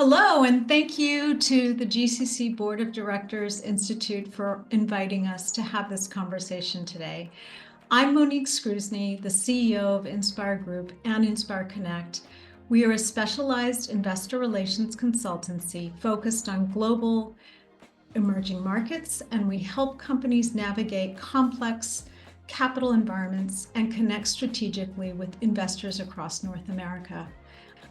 Hello, and thank you to the GCC Board of Directors Institute for inviting us to have this conversation today. I'm Monique Skrusny, the CEO of Inspire Group and Inspire Connect. We are a specialized investor relations consultancy focused on global emerging markets, and we help companies navigate complex capital environments and connect strategically with investors across North America.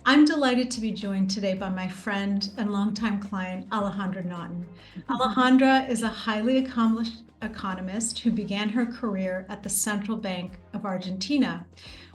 I'm delighted to be joined today by my friend and longtime client, Alejandra Naughton. Alejandra is a highly accomplished economist who began her career at the Central Bank of Argentina,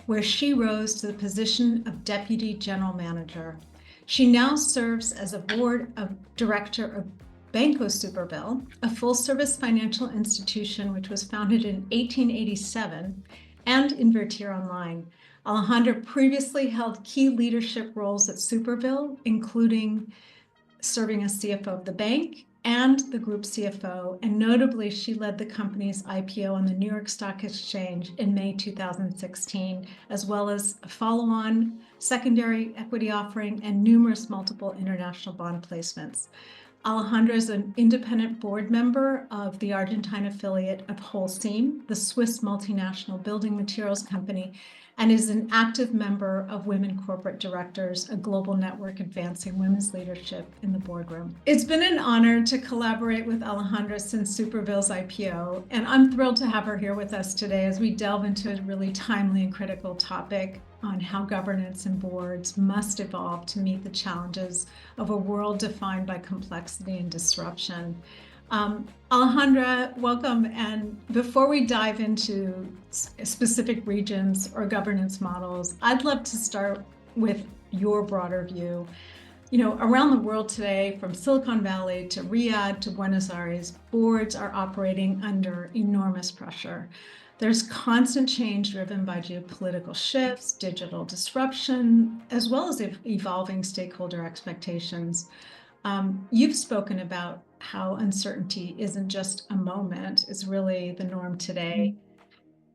where she rose to the position of Deputy General Manager. She now serves as a board of director of Banco Superville, a full-service financial institution which was founded in 1887, and Invertir Online. Alejandra previously held key leadership roles at Superville, including serving as CFO of the bank and the group CFO, and notably she led the company's IPO on the New York Stock Exchange in May 2016, as well as a follow-on secondary equity offering and numerous multiple international bond placements. Alejandra is an independent board member of the Argentine affiliate of Holcim, the Swiss multinational building materials company, and is an active member of Women Corporate Directors, a global network advancing women's leadership in the boardroom. It's been an honor to collaborate with Alejandra since Superville's IPO, and I'm thrilled to have her here with us today as we delve into a really timely and critical topic on how governance and boards must evolve to meet the challenges of a world defined by complexity and disruption. Alejandra, welcome. And before we dive into specific regions or governance models, I'd love to start with your broader view. You know, around the world today, from Silicon Valley to Riyadh to Buenos Aires, boards are operating under enormous pressure. There's constant change driven by geopolitical shifts, digital disruption, as well as evolving stakeholder expectations. You've spoken about how uncertainty isn't just a moment, it's really the norm today.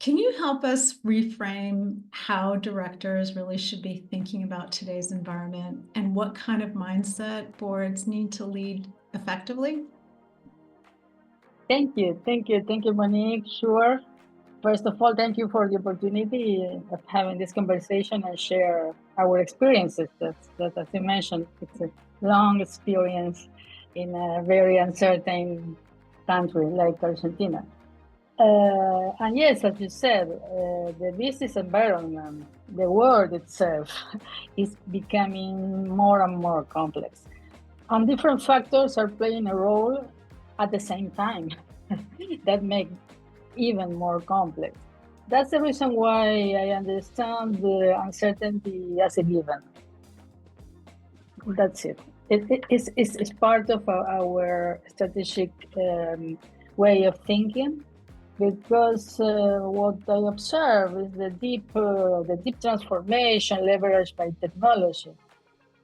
Can you help us reframe how directors really should be thinking about today's environment and what kind of mindset boards need to lead effectively? Thank you, Monique. Sure. First of all, thank you for the opportunity of having this conversation and share our experiences. That as you mentioned, it's a long experience in a very uncertain country like Argentina. And yes, as you said, the business environment, the world itself, is becoming more and more complex. And different factors are playing a role at the same time that make even more complex. That's the reason why I understand the uncertainty as a given. That's it. It's part of our strategic way of thinking, because what I observe is the deep transformation leveraged by technology,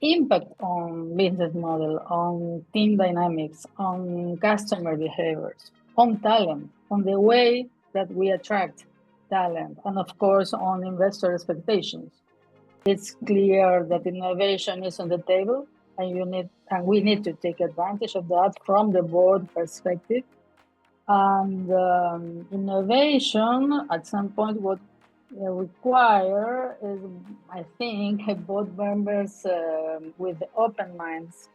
impact on business model, on team dynamics, on customer behaviors, on talent, on the way that we attract talent, and of course on investor expectations. It's clear that innovation is on the table, and we need to take advantage of that from the board perspective. And innovation, at some point, what require is, I think, board members with open minds,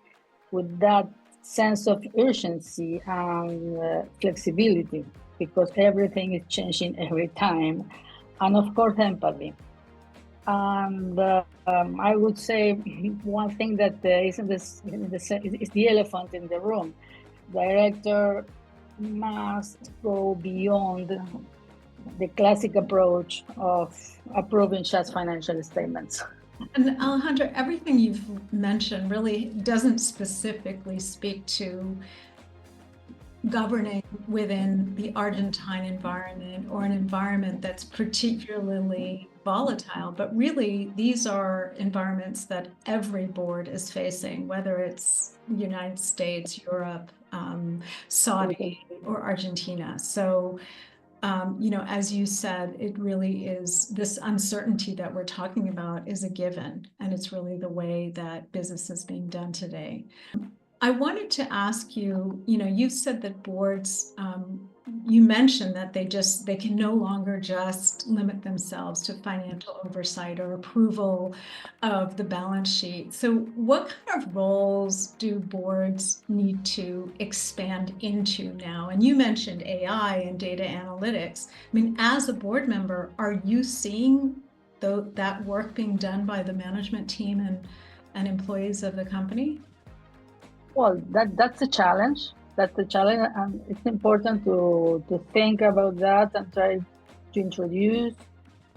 with that sense of urgency and flexibility, because everything is changing every time, and of course empathy. And I would say one thing that is the elephant in the room. Director must go beyond the classic approach of approving just financial statements. And Alejandra, everything you've mentioned really doesn't specifically speak to governing within the Argentine environment or an environment that's particularly volatile, but really these are environments that every board is facing, whether it's United States, Europe, Saudi, or Argentina. So as you said, it really is this uncertainty that we're talking about is a given, and it's really the way that business is being done today. I wanted to ask you, you've said that boards, you mentioned that they can no longer just limit themselves to financial oversight or approval of the balance sheet. So what kind of roles do boards need to expand into now? And you mentioned AI and data analytics. I mean, as a board member, are you seeing that work being done by the management team and employees of the company? Well, that's a challenge. That's a challenge, and it's important to think about that and try to introduce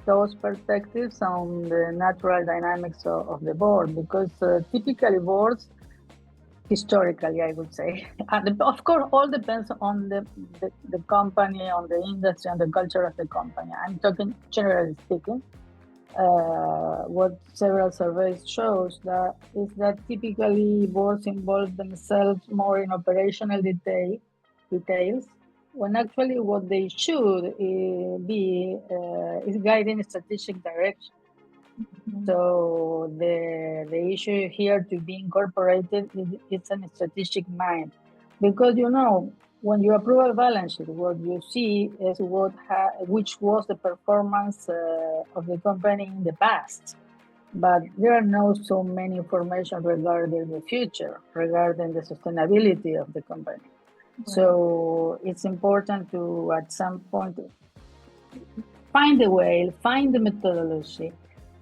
those perspectives on the natural dynamics of the board, because typically boards, historically, I would say, and of course, all depends on the company, on the industry, and the culture of the company. I'm talking generally speaking. What several surveys shows that is that typically boards involve themselves more in operational details, when actually what they should be is guiding strategic direction. Mm-hmm. So the issue here to be incorporated is a strategic mind, because when you approve a balance sheet, what you see is which was the performance of the company in the past, but there are not so many information regarding the future, regarding the sustainability of the company. Right. So it's important to, at some point, find the methodology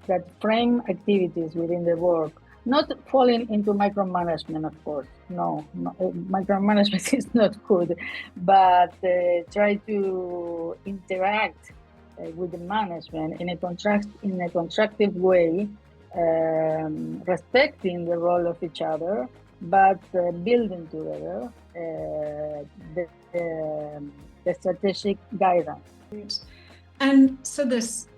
that frame activities within the board, not falling into micromanagement, of course. No, micromanagement is not good, but try to interact with the management in a constructive way, respecting the role of each other, but building together the strategic guidance. And so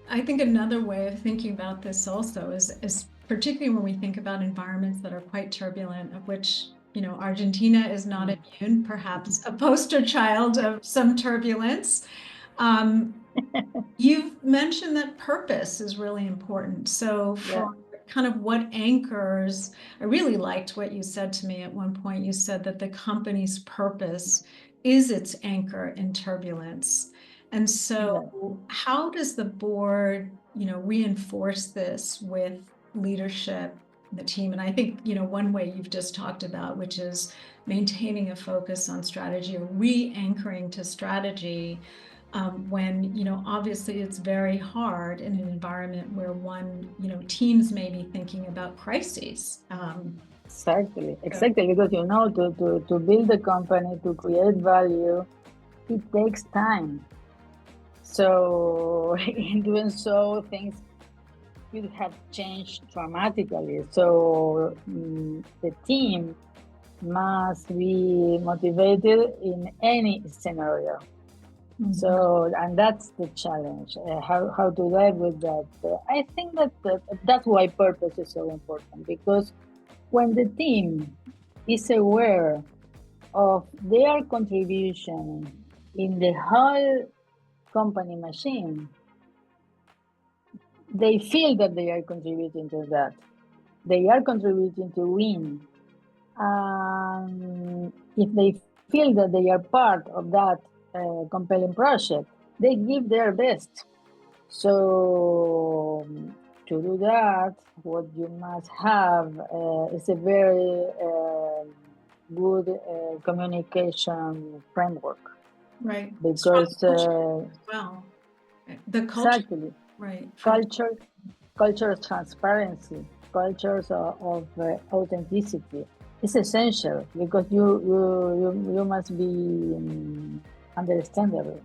I think another way of thinking about this also is particularly when we think about environments that are quite turbulent, of which, Argentina is not immune, perhaps a poster child of some turbulence. You've mentioned that purpose is really important. So for kind of what anchors, I really liked what you said to me at one point. You said that the company's purpose is its anchor in turbulence. And so how does the board, reinforce this with leadership, the team? And I think, one way you've just talked about, which is maintaining a focus on strategy or re-anchoring to strategy when, obviously it's very hard in an environment where teams may be thinking about crises. Exactly, because, to build a company, to create value, it takes time. So in doing so, things could have changed dramatically. So the team must be motivated in any scenario. Mm-hmm. So, and that's the challenge, how to live with that. I think that that's why purpose is so important, because when the team is aware of their contribution in the whole company machine, they feel that they are contributing to that. They are contributing to win. If they feel that they are part of that compelling project, they give their best. So to do that, what you must have is a very good communication framework. Right. Because the culture. Exactly. Right. Culture of transparency, cultures of authenticity is essential, because you must be understandable,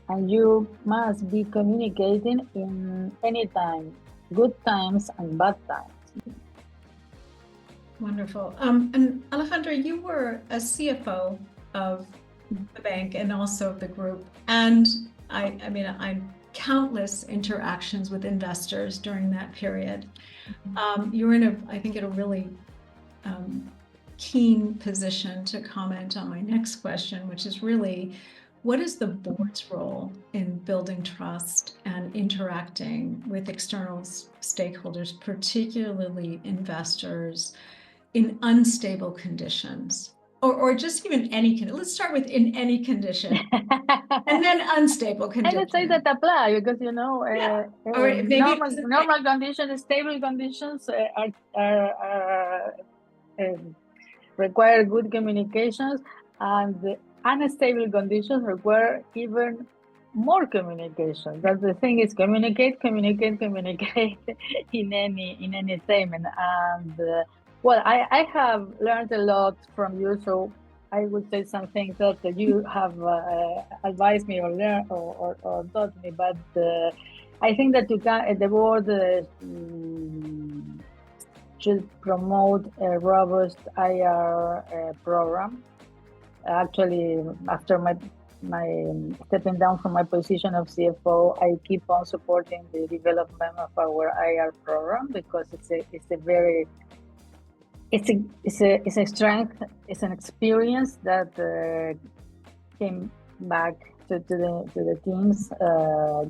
and you must be communicating in any time, good times and bad times. Wonderful. And Alejandra, you were a CFO of the bank and also of the group, and I countless interactions with investors during that period. You were I think in a really keen position to comment on my next question, which is really, what is the board's role in building trust and interacting with external stakeholders, particularly investors, in unstable conditions? Or just even any condition. Let's start with in any condition. And then unstable conditions. I would say that apply because Or maybe normal conditions, stable conditions require good communications, and the unstable conditions require even more communication. That's the thing, is communicate in any statement. And well, I have learned a lot from you, so I would say some things that you have advised me or learned or taught me. But I think that you can, the board should promote a robust IR program. Actually, after my stepping down from my position of CFO, I keep on supporting the development of our IR program, because it's a strength, it's an experience that came back to the teams.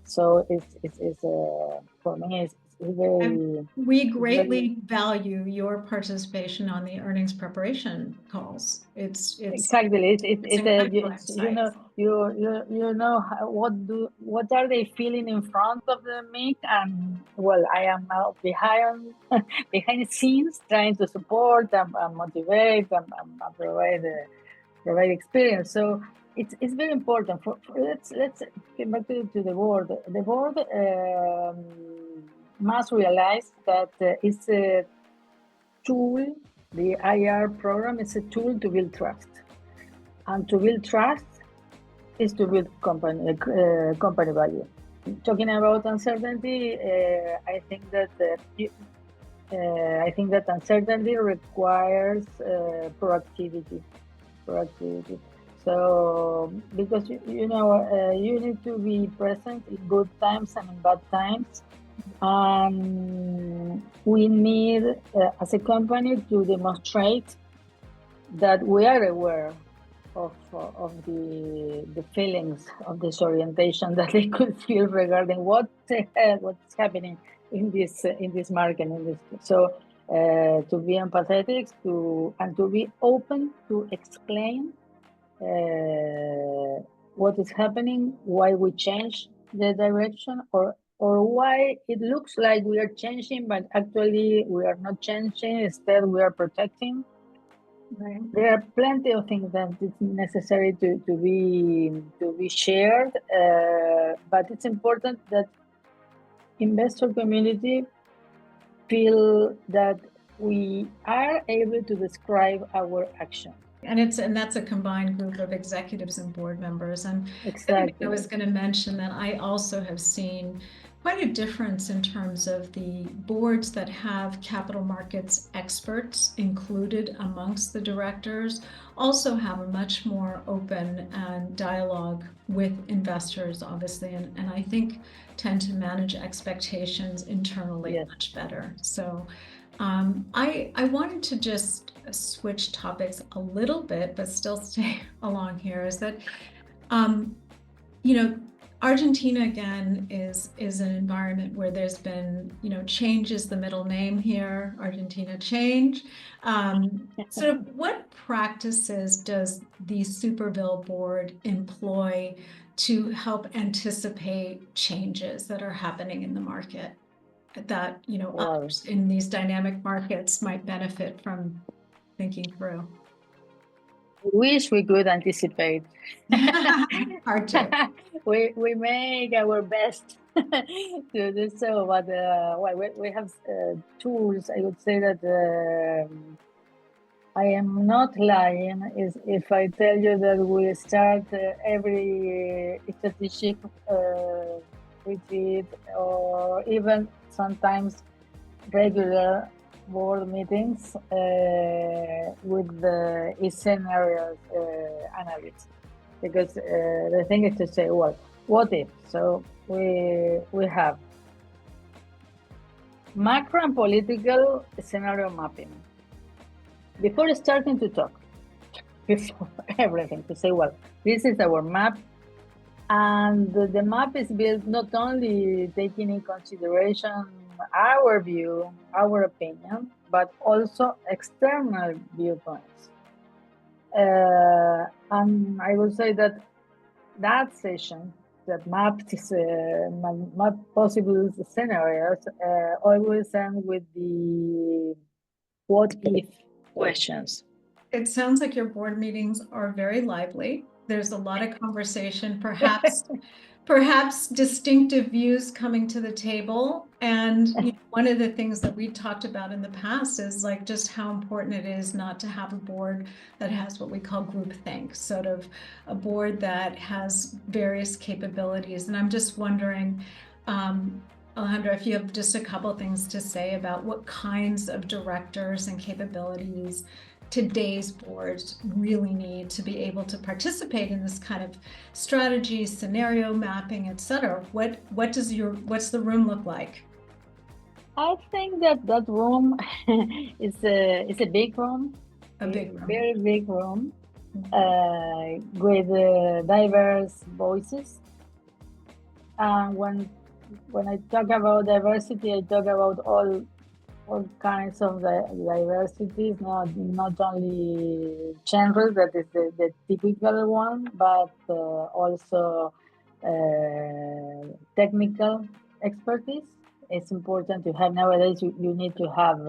So it's for me, it's very. We greatly value your participation on the earnings preparation calls. It's exactly you know what are they feeling in front of the mic, and well, I am now behind the scenes trying to support and motivate and provide experience. So it's very important for let's get back to the board. The board must realize that it's a tool. The IR program is a tool to build trust, and to build trust is to build company value. Talking about uncertainty, I think that uncertainty requires proactivity. So, because you need to be present in good times and in bad times. We need, as a company, to demonstrate that we are aware of the feelings of disorientation that they could feel regarding what's happening in this market. So to be empathetic, and to be open to explain what is happening, why we change the direction, or why it looks like we are changing, but actually we are not changing. Instead, we are protecting. Right. There are plenty of things that it's necessary to be shared, but it's important that investor community feel that we are able to describe our action. And that's a combined group of executives and board members. And exactly, I was going to mention that I also have seen quite a difference in terms of the boards that have capital markets experts included amongst the directors also have a much more open dialogue with investors, obviously, and I think tend to manage expectations internally much better. So I wanted to just switch topics a little bit, but still stay along here, is that, Argentina, again, is an environment where there's been, change is the middle name here, Argentina change. So what practices does the Superville board employ to help anticipate changes that are happening in the market that, others in these dynamic markets might benefit from thinking through? Wish we could anticipate. Hard to. We make our best to do so, but we have tools. I would say that I am not lying if I tell you that we start every strategic retreat, or even sometimes regular board meetings with the scenarios analysis, because the thing is to say, well, what if? So we have macro and political scenario mapping before starting to talk, before everything, to say, well, this is our map, And the map is built not only taking in consideration our view, our opinion, but also external viewpoints. And I will say that that session that mapped possible scenarios always end with the what if questions. It sounds like your board meetings are very lively. There's a lot of conversation, perhaps distinctive views coming to the table. And one of the things that we talked about in the past is like just how important it is not to have a board that has what we call groupthink, sort of a board that has various capabilities. And I'm just wondering, Alejandra, if you have just a couple things to say about what kinds of directors and capabilities today's boards really need to be able to participate in this kind of strategy, scenario mapping, etc. What's the room look like? I think that room is a big room, very big room, with diverse voices. And when I talk about diversity, I talk about all kinds of diversities, not only genders, that is the typical one, but also technical expertise. It's important to have nowadays. You need to have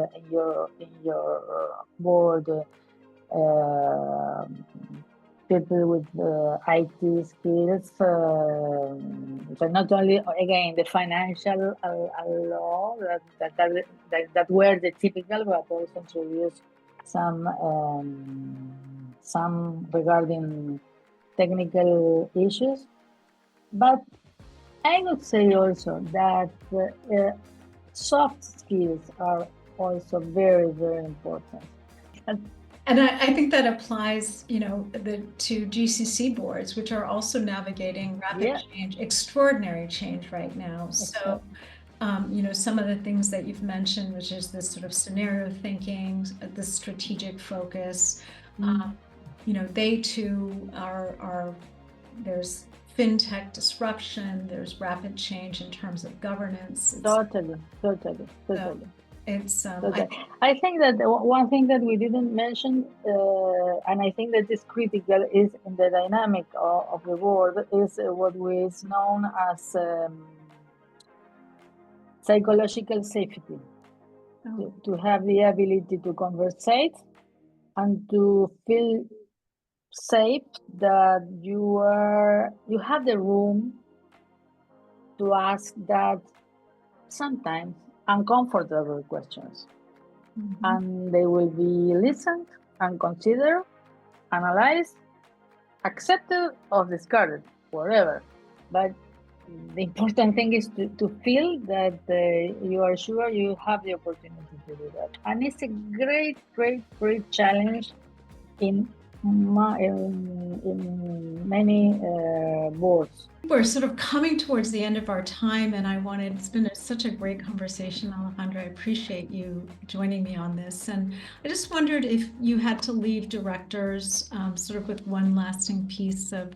in your board people with IT skills. So not only again the financial law that were the typical, but also introduce some regarding technical issues. But I would say also that soft skills are also very, very important. And I think that applies, to GCC boards, which are also navigating rapid change, extraordinary change right now. So, some of the things that you've mentioned, which is this sort of scenario thinking, the strategic focus, they too are there's fintech disruption, there's rapid change in terms of governance. Totally. It's I think that one thing that we didn't mention, and I think that is critical, is in the dynamic of the board, is what is known as psychological safety. To have the ability to conversate and to feel safe that you have the room to ask that sometimes uncomfortable questions, and they will be listened and considered, analyzed, accepted or discarded, whatever. But the important thing is to feel that you are sure you have the opportunity to do that. And it's a great challenge in many boards. We're sort of coming towards the end of our time, and it's been such a great conversation, Alejandra. I appreciate you joining me on this. And I just wondered if you had to leave directors sort of with one lasting piece of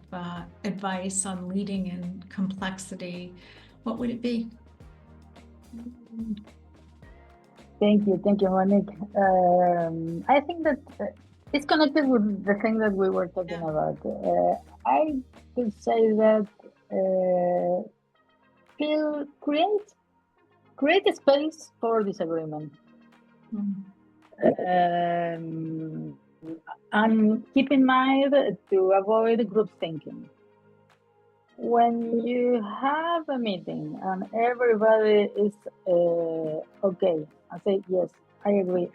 advice on leading in complexity, what would it be? Thank you, Monique. I think that it's connected with the thing that we were talking about. I could say that create a space for disagreement, and keep in mind to avoid group thinking. When you have a meeting and everybody is okay, I say yes, I agree,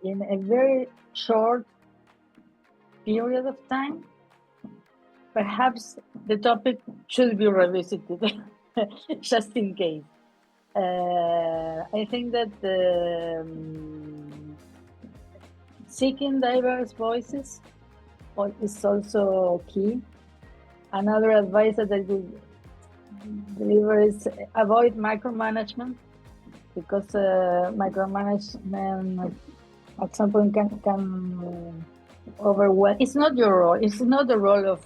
in a very short period of time, perhaps the topic should be revisited just in case. I think that seeking diverse voices is also key. Another advice that I would deliver is avoid micromanagement, because micromanagement at some point can overwhelmed. It's not your role. It's not the role of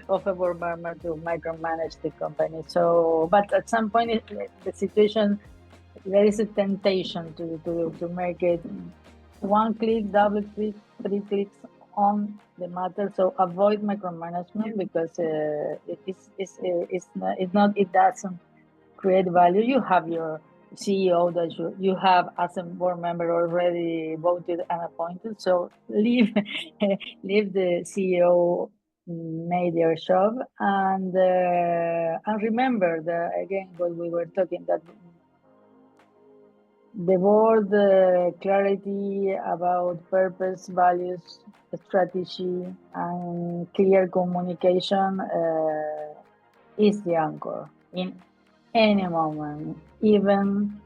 of a board member to micromanage the company. So, but at some point, the situation, there is a temptation to make it one click, double click, three clicks on the matter. So avoid micromanagement because it doesn't create value. You have your CEO that you have as a board member already voted and appointed. So leave leave the CEO made their job and remember that again what we were talking that the board clarity about purpose, values, strategy, and clear communication is the anchor in any moment, even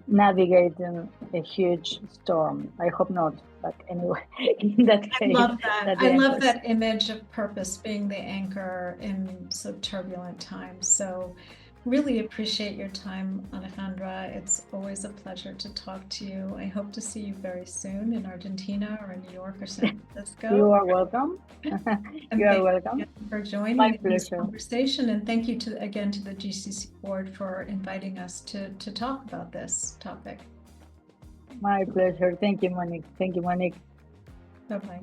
navigating a huge storm. I hope not, but anyway, in that case, I love that. the I love anchors. that image of purpose being the anchor in so turbulent times. So really appreciate your time, Alejandra. It's always a pleasure to talk to you. I hope to see you very soon in Argentina or in New York or San Francisco. You are welcome. You are welcome. For joining My in this pleasure. conversation, and thank you again to the GCC board for inviting us to talk about this topic. My pleasure. Thank you, Monique. Thank you, Monique. Bye-bye.